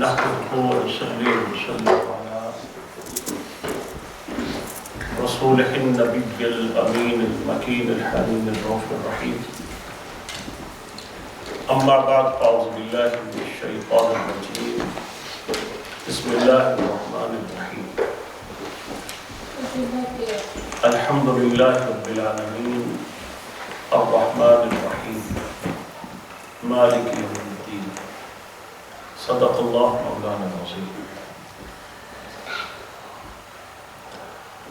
نحمده ونصلي ونسلم على رسوله النبي الأمين المكين الحليم الرؤوف الرحيم. أما بعد فأعوذ بالله من الشيطان الرجيم. بسم الله الرحمن الرحيم. الحمد لله رب العالمين الرحمن الرحيم مالك يوم الدين. صدق اللہ مولانا العظیم.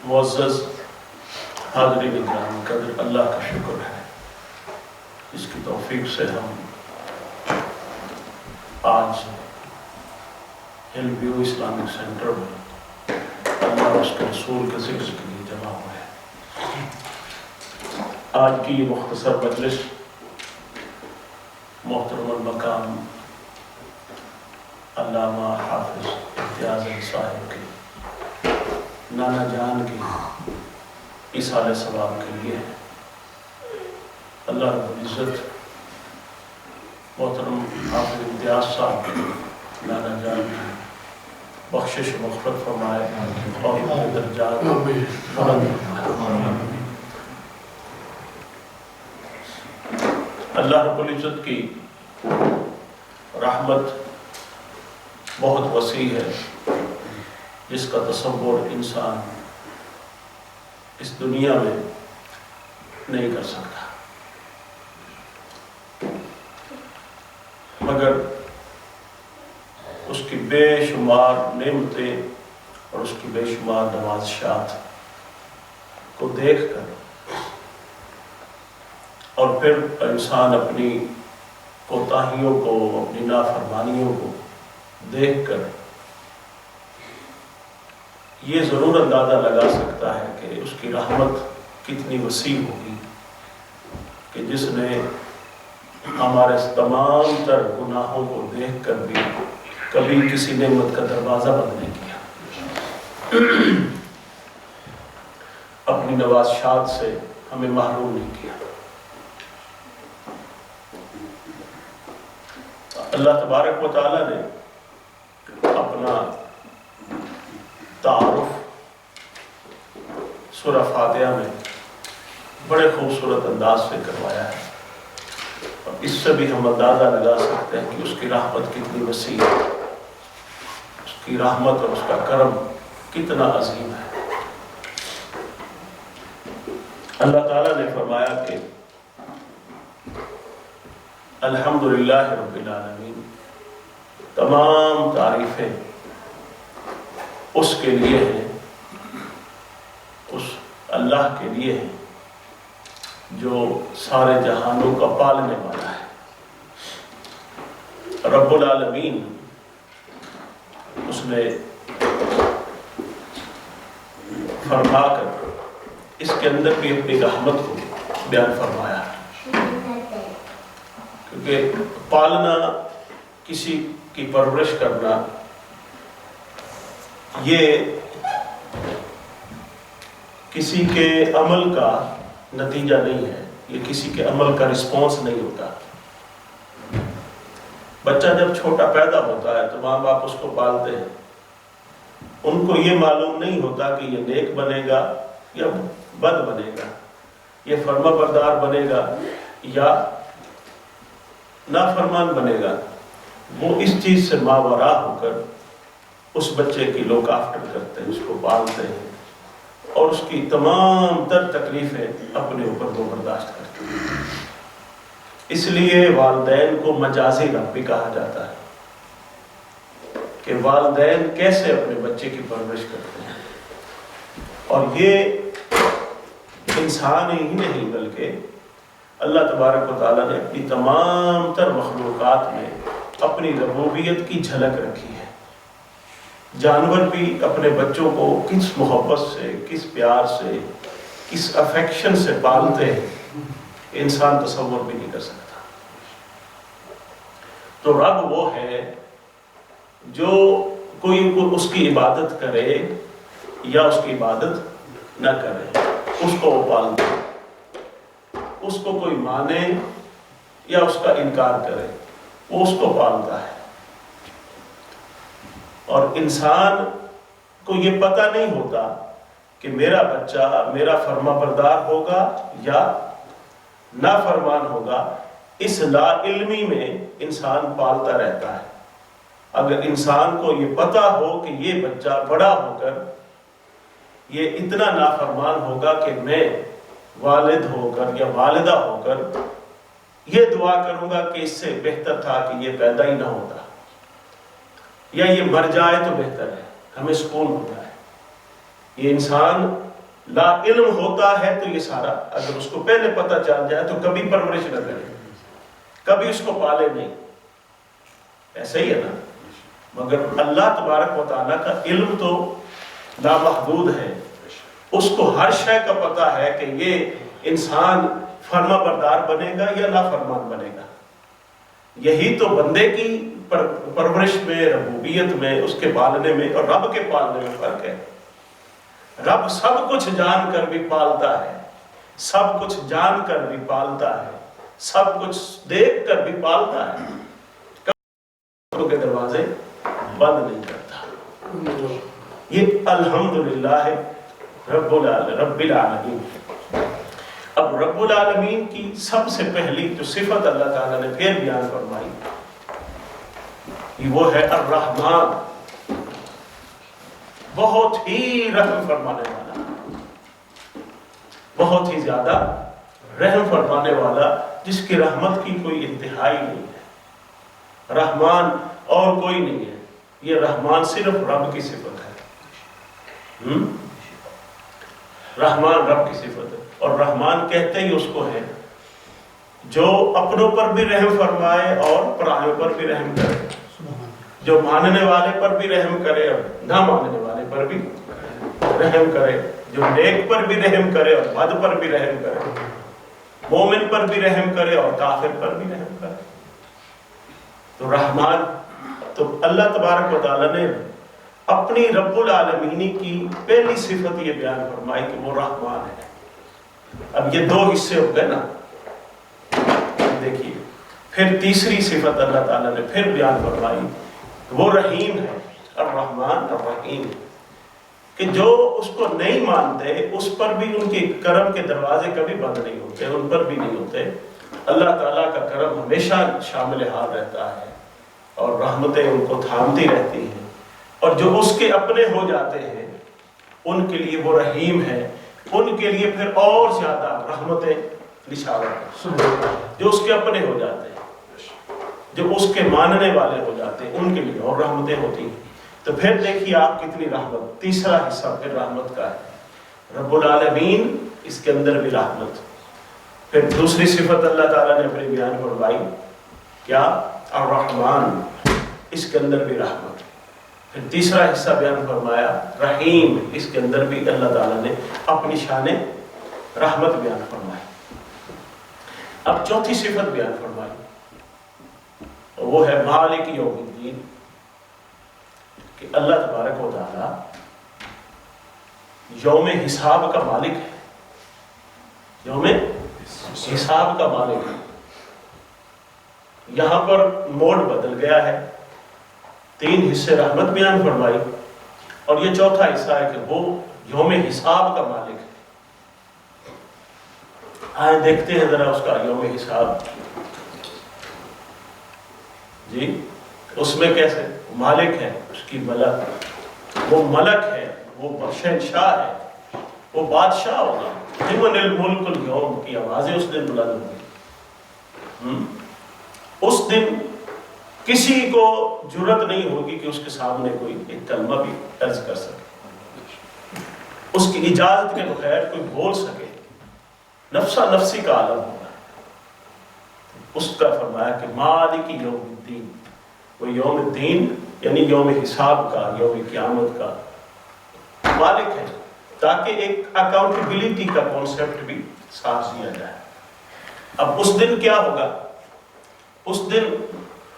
معزز حاضرین اکرام قدر، اللہ کا شکر ہے اس کی توفیق سے ہم آج ہل ویو اسلامک سینٹر میں اللہ اور اس کے رسول کے ذکر کے لیے جمع ہوئے ہیں. آج کی یہ مختصر مجلس محترم المقام علامہ حافظ امتیاز علی صاحب کے نانا جان کی ایصال ثواب کے لیے ہے. اللہ رب العزت محترم حافظ امتیاز صاحب کے نانا جان کی بخشش و مغفرت فرمائے اور ان کے درجات بلند فرمائے. اللہ رب العزت کی رحمت بہت وسیع ہے جس کا تصور انسان اس دنیا میں نہیں کر سکتا، مگر اس کی بے شمار نعمتیں اور اس کی بے شمار نوازشات کو دیکھ کر اور پھر انسان اپنی کوتاہیوں کو، اپنی نافرمانیوں کو دیکھ کر یہ ضرور اندازہ لگا سکتا ہے کہ اس کی رحمت کتنی وسیع ہوگی کہ جس نے ہمارے تمام تر گناہوں کو دیکھ کر بھی کبھی کسی نعمت کا دروازہ بند نہیں کیا، اپنی نوازشات سے ہمیں محروم نہیں کیا. اللہ تبارک و تعالیٰ نے اپنا تعارف سورہ فاتحہ میں بڑے خوبصورت انداز سے کروایا ہے، اور اس سے بھی ہم اندازہ لگا سکتے ہیں کہ اس کی رحمت کتنی وسیع ہے، اس کی رحمت اور اس کا کرم کتنا عظیم ہے. اللہ تعالیٰ نے فرمایا کہ الحمدللہ رب العالمین، تمام تعریفیں اس کے لیے ہیں، اس اللہ کے لیے ہیں جو سارے جہانوں کا پالنے والا ہے. رب العالمین اس نے فرما کر اس کے اندر بھی اپنی رحمت کو بیان فرمایا ہے، کیونکہ پالنا، کسی کی پرورش کرنا، یہ کسی کے عمل کا نتیجہ نہیں ہے، یہ کسی کے عمل کا رسپانس نہیں ہوتا. بچہ جب چھوٹا پیدا ہوتا ہے تو ماں باپ اس کو پالتے ہیں، ان کو یہ معلوم نہیں ہوتا کہ یہ نیک بنے گا یا بد بنے گا، یہ فرما بردار بنے گا یا نافرمان بنے گا. وہ اس چیز سے ماورا ہو کر اس بچے کی لوک آفٹر کرتے ہیں، اس کو پالتے ہیں، اور اس کی تمام تر تکلیفیں اپنے اوپر وہ برداشت کرتے ہیں. اس لیے والدین کو مجازی رب بھی کہا جاتا ہے کہ والدین کیسے اپنے بچے کی پرورش کرتے ہیں. اور یہ انسان ہی نہیں بلکہ اللہ تبارک و تعالیٰ نے اپنی تمام تر مخلوقات میں اپنی ربوبیت کی جھلک رکھی ہے. جانور بھی اپنے بچوں کو کس محبت سے، کس پیار سے، کس افیکشن سے پالتے ہیں انسان تصور بھی نہیں کر سکتا. تو رب وہ ہے جو کوئی اس کی عبادت کرے یا اس کی عبادت نہ کرے، اس کو وہ پالتا ہے. اس کو کوئی مانے یا اس کا انکار کرے، وہ اس کو پالتا ہے. اور انسان کو یہ پتہ نہیں ہوتا کہ میرا بچہ میرا فرما بردار ہوگا یا نافرمان ہوگا، اس لا علمی میں انسان پالتا رہتا ہے۔ اگر انسان کو یہ پتہ ہو کہ یہ بچہ بڑا ہو کر یہ اتنا نافرمان ہوگا کہ میں والد ہو کر یا والدہ ہو کر یہ دعا کروں گا کہ اس سے بہتر تھا کہ یہ پیدا ہی نہ ہوتا، یا یہ مر جائے تو بہتر ہے، ہمیں سکون ہوتا ہے۔ یہ انسان لا علم ہوتا ہے تو یہ سارا، اگر اس کو پہلے پتہ چل جائے تو کبھی پرورش نہ کرے، کبھی اس کو پالے نہیں، ایسا ہی ہے نا۔ مگر اللہ تبارک و تعالیٰ کا علم تو لامحدود ہے، اس کو ہر شے کا پتہ ہے کہ یہ انسان فرما بردار بنے گا یا نافرمان بنے گا۔ یہی تو بندے کی پرورش میں، ربوبیت میں، اس کے پالنے میں اور رب کے پالنے میں فرق ہے۔ رب سب کچھ جان کر بھی پالتا ہے، سب کچھ جان کر بھی پالتا ہے، سب کچھ دیکھ کر بھی پالتا ہے، کبھی کے دروازے بند نہیں کرتا۔ یہ الحمدللہ ہے رب العالمین۔ اب رب العالمین کی سب سے پہلی جو صفت اللہ تعالیٰ نے پھر بیان فرمائی وہ ہے الرحمن، بہت ہی رحم فرمانے والا، بہت ہی زیادہ رحم فرمانے والا، جس کی رحمت کی کوئی انتہائی نہیں ہے۔ رحمان اور کوئی نہیں ہے، یہ رحمان صرف رب کی صفت ہے۔ رحمان رب کی صفت ہے، اور رحمان کہتے ہی اس کو ہے جو اپنوں پر بھی رحم فرمائے اور پرایوں پر بھی رحم کرے، جو ماننے والے پر بھی رحم کرے اور نہ ماننے والے پر بھی رحم کرے، جو نیک پر بھی رحم کرے اور بد پر بھی رحم کرے، مومن پر بھی رحم کرے اور کافر پر بھی رحم کرے۔ تو رحمان، تو اللہ تبارک و تعالیٰ نے اپنی رب العالمینی کی پہلی صفت یہ بیان فرمائی کہ وہ رحمان ہے۔ اب یہ دو حصے ہو گئے نا، دیکھیے پھر تیسری صفت اللہ تعالیٰ نے پھر بیان فرمائی، وہ رحیم ہے، الرحمن الرحیم، کہ جو اس کو نہیں مانتے اس پر بھی ان کے کرم کے دروازے کبھی بند نہیں ہوتے، ان پر بھی نہیں ہوتے۔ اللہ تعالیٰ کا کرم ہمیشہ شامل حال رہتا ہے اور رحمتیں ان کو تھامتی رہتی ہیں، اور جو اس کے اپنے ہو جاتے ہیں ان کے لیے وہ رحیم ہے، ان کے لیے پھر اور زیادہ رحمتیں نشاور ہیں۔ جو اس کے اپنے ہو جاتے ہیں، جو اس کے ماننے والے ہو جاتے ہیں، ان کے لیے اور رحمتیں ہوتی ہیں۔ تو پھر دیکھیے آپ کتنی رحمت، تیسرا حصہ پھر رحمت کا ہے، رب العالمین، اس کے اندر بھی رحمت۔ پھر دوسری صفت اللہ تعالیٰ نے اپنی بیان فرمائی، کیا؟ الرحمن، اس کے اندر بھی رحمت۔ پھر تیسرا حصہ بیان فرمایا رحیم، اس کے اندر بھی اللہ تعالیٰ نے اپنی شان رحمت بیان فرمائی۔ اب چوتھی صفت بیان فرمائی، وہ ہے مالک یوم الدین، کہ اللہ تبارک و تعالیٰ یوم حساب کا مالک ہے، یوم حساب کا مالک ہے۔ یہاں پر موڈ بدل گیا ہے، تین حصے رحمت بیان فرمائی اور یہ چوتھا حصہ ہے کہ وہ یوم حساب کا مالک ہے۔ آئے دیکھتے ہیں ذرا اس کا یوم حساب، جی اس میں کیسے مالک ہے، اس کی ملک، وہ ملک ہے، وہ شہنشاہ ہے، وہ بادشاہ ہوگا۔ لمن الملک اليوم کی آوازیں اس دن بلند ہوگی۔ اس دن کسی کو جرت نہیں ہوگی کہ اس کے سامنے کوئی ایک کلمہ بھی عرض کر سکے، اس کی اجازت کے بغیر کوئی بول سکے، نفسا نفسی کا عالم ہوگا۔ اس کا فرمایا کہ مالک یوم الدین، وہ یوم الدین یعنی یوم حساب کا، یوم قیامت کا مالک ہے، تاکہ ایک اکاؤنٹیبلٹی کا کانسیپٹ بھی ساتھ دیا جائے۔ اب اس دن کیا ہوگا؟ اس دن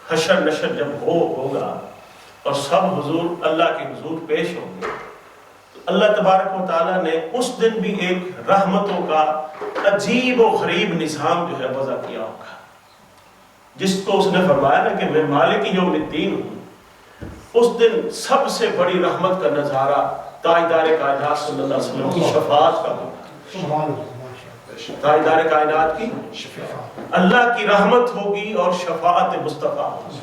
حشر نشر جب ہوگا اور سب حضور اللہ کے حضور پیش ہوں گے، تو اللہ تبارک و تعالیٰ نے اس دن بھی ایک رحمتوں کا عجیب و غریب نظام جو ہے وضع کیا ہوگا، جس کو اس نے فرمایا نا کہ میں مالک یوم الدین ہوں، اس دن سب سے بڑی رحمت کا نظارہ تاجدار کائنات صلی اللہ علیہ وسلم کی شفاعت کا ہوگا. تاجدار کائنات کی اللہ کی رحمت ہوگی اور شفاعت مصطفیٰ ہوگی.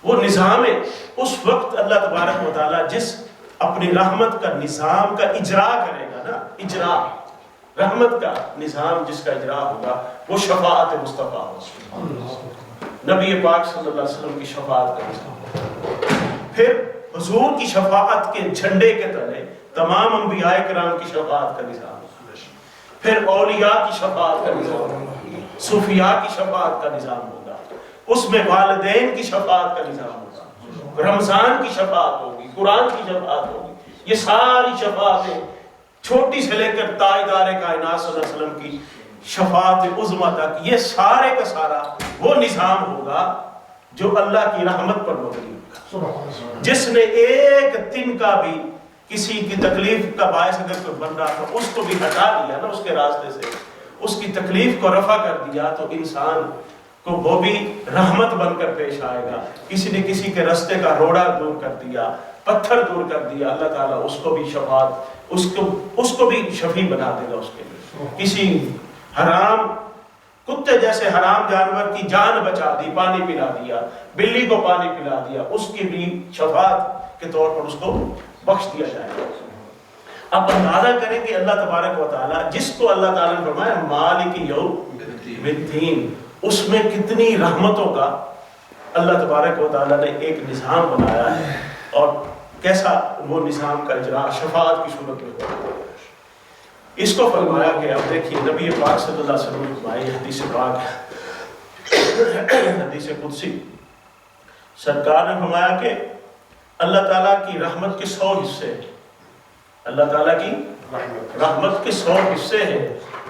وہ نظام ہے اس وقت اللہ تبارک و تعالیٰ جس اپنی رحمت کا نظام کا اجرا کرے گا نا, اجرا رحمت کا نظام جس کا اجرا ہوگا وہ شفاعت مصطفیٰ ہوگی. نبی پاک صلی اللہ علیہ وسلم کی شفاعت کا نظام, پھر حضور کی شفاعت کے جھنڈے کے تلے تمام انبیاء کرام کی شفاعت کا نظام, پھر اولیاء کی شفاعت کا نظام, صوفیاء کی شفاعت کا نظام ہوگا, اس میں والدین کی شفاعت کا نظام ہوگا, رمضان کی شفاعت ہوگی, قرآن کی شفاعت ہوگی. یہ ساری شفاعتیں چھوٹی سے لے کر تاجدار کائنات صلی اللہ علیہ وسلم کی شفاعت عظمیٰ تک, یہ سارے کا سارا وہ نظام ہوگا جو اللہ کی رحمت پر مبنی ہوگا. جس نے ایک دن کا بھی کسی کی تکلیف کا باعث اگر کوئی بن رہا تھا اس کو بھی ہٹا دیا نا اس کے راستے سے, اس کی تکلیف کو رفع کر دیا, تو انسان کو وہ بھی رحمت بن کر پیش آئے گا. کسی نے کسی کے راستے کا روڑا دور کر دیا, پتھر دور کر دیا, اللہ تعالیٰ اس کو بھی شفاعت, اس کو بھی شفیع بنا دے گا اس کے لیے. کسی حرام کتے جیسے حرام جانور کی جان بچا دی, پانی پلا دیا, بلی کو پانی پلا دیا, اس کی بھی شفاعت کے طور پر اس کو بخش دیا جائے گا. اب اندازہ کریں کہ اللہ تبارک و تعالیٰ جس کو اللہ تعالیٰ نے فرمایا مالک یوم الدین, اس میں کتنی رحمتوں کا اللہ تبارک و تعالیٰ نے ایک نظام بنایا ہے, اور کیسا وہ نظام کا اجرا شفاعت کی صورت میں ہوگا. اس کو فرمایا کہ اب دیکھیے نبی پاک صلی اللہ علیہ وسلم نے فرمایا, حدیث پاک حدیث قدسی, سرکار نے فرمایا کہ اللہ تعالیٰ کی رحمت کے 100 حصے ہیں, اللہ تعالیٰ کی رحمت کے 100 حصے ہیں,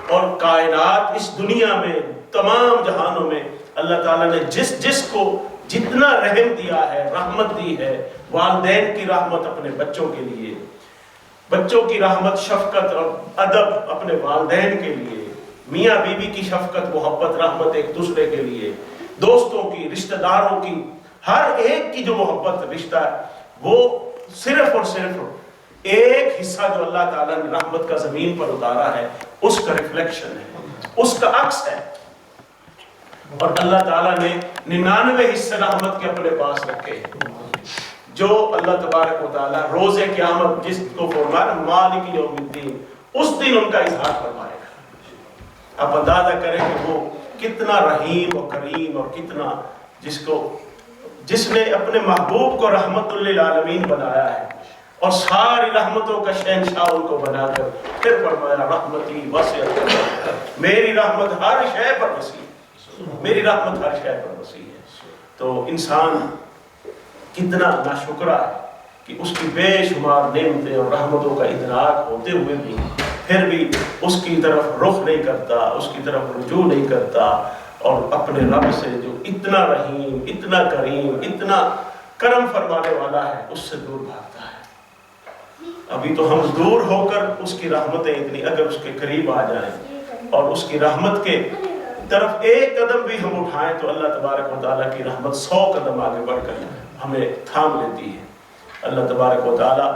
اور کائنات اس دنیا میں تمام جہانوں میں اللہ تعالیٰ نے جس جس کو جتنا رحم دیا ہے, رحمت دی ہے, والدین کی رحمت اپنے بچوں کے لیے, بچوں کی رحمت شفقت اور ادب اپنے والدین کے لیے, میاں بیوی کی شفقت محبت رحمت ایک دوسرے کے لیے, دوستوں کی, رشتہ داروں کی, ہر ایک کی جو محبت رشتہ ہے وہ صرف اور صرف ایک حصہ جو اللہ تعالیٰ نے رحمت کا زمین پر اتارا ہے اس کا ریفلیکشن ہے, اس کا عکس ہے. اور اللہ تعالیٰ نے 99 حصے رحمت کے اپنے پاس رکھے ہیں جو اللہ تبارک و تعالیٰ روز قیامت جس کو فرمایا مالک یوم الدین, اس دن ان کا اظہار فرمائے گا. آپ اندازہ کریں کہ وہ کتنا رحیم اور کریم, اور کتنا جس نے اپنے محبوب کو رحمت للعالمین بنایا ہے, اور ساری رحمتوں کا شہنشاہ ان کو بنا کر پھر فرمایا رحمتی وسعت, میری رحمت ہر شے پر وسیع, میری رحمت ہر شے پر وسیع ہے. تو انسان کتنا ناشکرہ ہے کہ اس کی بے شمار نعمتیں اور رحمتوں کا ادراک ہوتے ہوئے بھی پھر بھی اس کی طرف رخ نہیں کرتا, اس کی طرف رجوع نہیں کرتا, اور اپنے رب سے جو اتنا رحیم, اتنا کریم, اتنا کرم فرمانے والا ہے اس سے دور بھاگتا ہے. ابھی تو ہم دور ہو کر اس کی رحمتیں اتنی, اگر اس کے قریب آ جائیں اور اس کی رحمت کے طرف ایک قدم بھی ہم اٹھائیں تو اللہ تبارک و تعالیٰ کی رحمت 100 قدم آگے بڑھ کر ہمیں تھام لیتی ہے. اللہ تبارک و تعالیٰ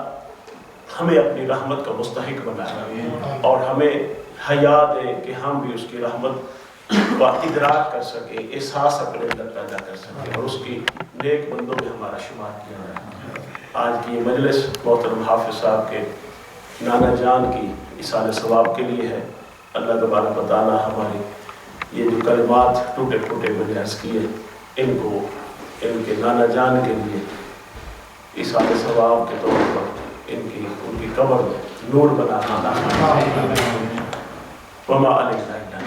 ہمیں اپنی رحمت کا مستحق بنائے اور ہمیں حیا دے کہ ہم بھی اس کی رحمت کا ادراک کر سکیں, احساس اپنے اندر پیدا کر سکیں, اور اس کی نیک بندوں میں ہمارا شمار کیا جائے. آج کی یہ مجلس محترم حافظ صاحب کے نانا جان کی ایصال ثواب کے لیے ہے. اللہ تبارک و تعالیٰ ہماری یہ جو کلمات ٹوٹے پھوٹے میں عرض کیے ان کو ان کے نانا جان کے لیے ایصال ثواب کے طور پر ان کی قبر میں نور بنا. وما علینا